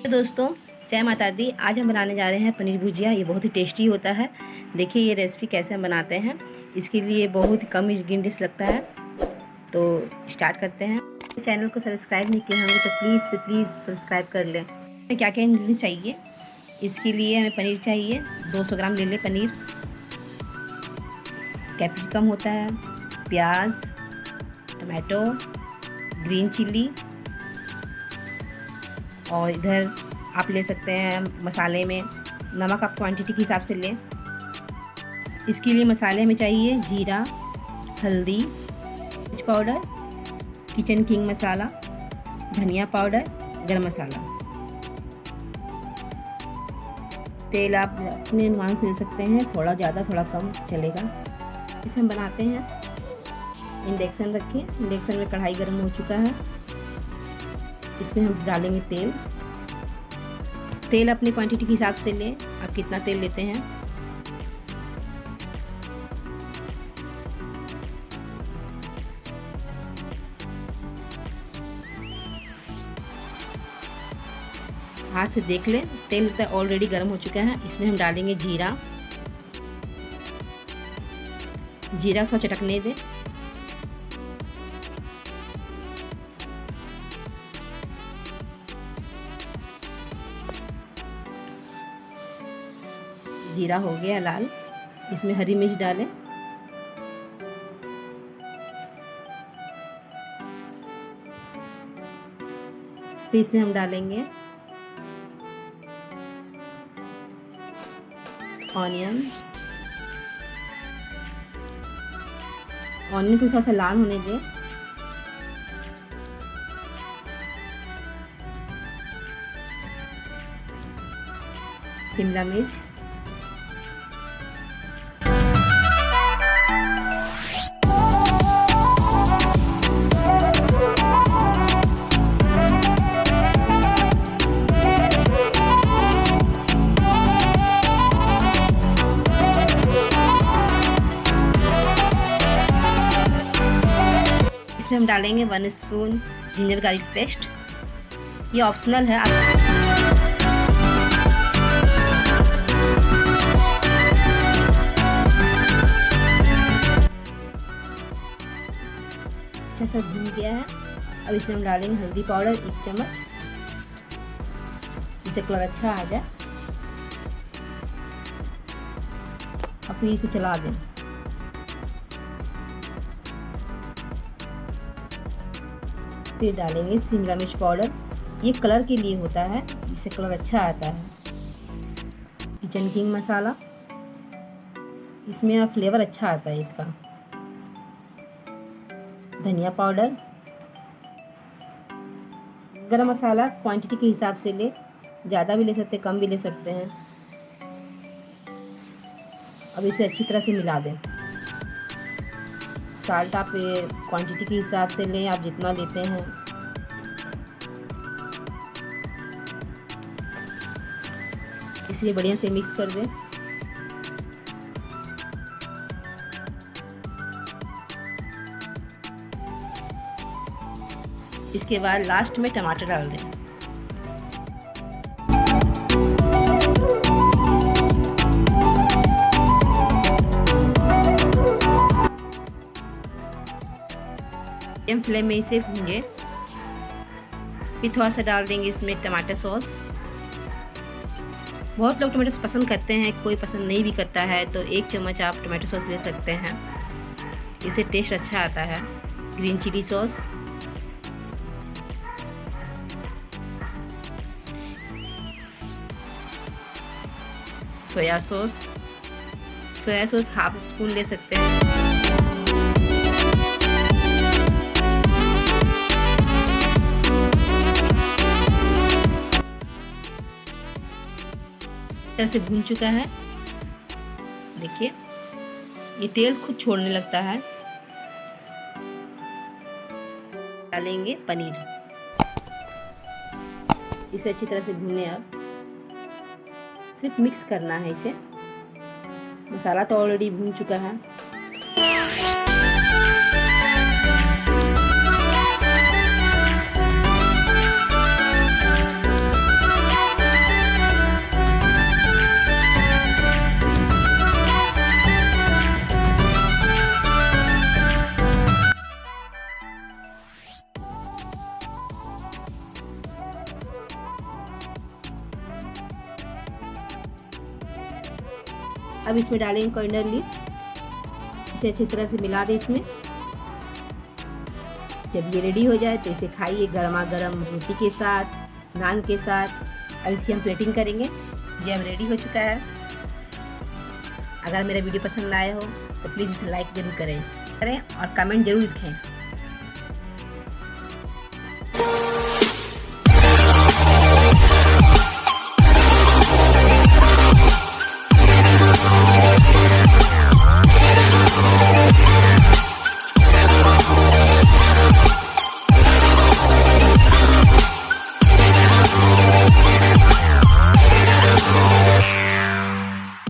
तो दोस्तों, जय माता दी। आज हम बनाने जा रहे हैं पनीर भुजिया। ये बहुत ही टेस्टी होता है। देखिए ये रेसिपी कैसे हम बनाते हैं। इसके लिए बहुत ही कम इंग्रेडिएंट्स लगता है। तो स्टार्ट करते हैं। चैनल को सब्सक्राइब नहीं किए होंगे तो प्लीज़ से प्लीज़ सब्सक्राइब कर लें। हमें क्या क्या इंग्रेडिएंट्स चाहिए। इसके लिए हमें पनीर चाहिए, 200 ग्राम ले लें पनीर। कैप्सिकम होता है, प्याज, टमाटो, ग्रीन चिल्ली, और इधर आप ले सकते हैं मसाले में नमक आप क्वांटिटी के हिसाब से लें। इसके लिए मसाले में चाहिए जीरा, हल्दी, मिर्च पाउडर, किचन किंग मसाला, धनिया पाउडर, गरम मसाला। तेल आप अपने अनुमान से ले सकते हैं, थोड़ा ज़्यादा थोड़ा कम चलेगा। इसे हम बनाते हैं। इंडक्शन रखें। इंडक्शन में कढ़ाई गर्म हो चुका है। इसमें हम डालेंगे तेल। तेल अपनी क्वांटिटी के हिसाब से लें, आप कितना तेल लेते हैं। हाथ से देख लें, तेल ऑलरेडी गर्म हो चुका है। इसमें हम डालेंगे जीरा। जीरा थोड़ा चटकने दें। जीरा हो गया लाल। इसमें हरी मिर्च डालें। फिर इसमें हम डालेंगे ऑनियन। ऑनियन को थोड़ा सा लाल होने दें। शिमला मिर्च, इसमें हम डालेंगे 1 स्पून जिंजर गार्लिक पेस्ट। ये ऑप्शनल है। अच्छा सा भून गया है। अब इसमें हम डालेंगे हल्दी पाउडर 1 चम्मच, जिससे कलर अच्छा आ जाए। अब फिर इसे चला दें। फिर डालेंगे शिमला मिर्च पाउडर। ये कलर के लिए होता है, इससे कलर अच्छा आता है। किचन किंग मसाला, इसमें फ्लेवर अच्छा आता है इसका। धनिया पाउडर, गरम मसाला क्वांटिटी के हिसाब से ले, ज़्यादा भी ले सकते हैं, कम भी ले सकते हैं। अब इसे अच्छी तरह से मिला दें। साल्ट आप क्वांटिटी के हिसाब से लें, आप जितना लेते हैं। इसे बढ़िया से मिक्स कर दें। इसके बाद लास्ट में टमाटर डाल दें। मीडियम फ्लेम में इसे भूंजें। फिर थोड़ा सा डाल देंगे इसमें टमाटर सॉस। बहुत लोग टमाटो सॉस पसंद करते हैं, कोई पसंद नहीं भी करता है, तो 1 चम्मच आप टमाटो सॉस ले सकते हैं। इससे टेस्ट अच्छा आता है। Green chilli sauce, soya sauce. Soya sauce half spoon ले सकते हैं। तरह से भून चुका है। देखिए ये तेल खुद छोड़ने लगता है। डालेंगे पनीर। इसे अच्छी तरह से भूनें। अब सिर्फ मिक्स करना है इसे। मसाला तो ऑलरेडी भून चुका है। अब इसमें डालेंगे कॉर्नर लीफ, इसे अच्छी तरह से मिला दें इसमें। जब ये रेडी हो जाए तो इसे खाइए गर्मा गर्म रोटी के साथ, नान के साथ। अब इसकी हम प्लेटिंग करेंगे। ये अब रेडी हो चुका है। अगर मेरा वीडियो पसंद आया हो तो प्लीज़ इसे लाइक जरूर करें और कमेंट जरूर लिखें।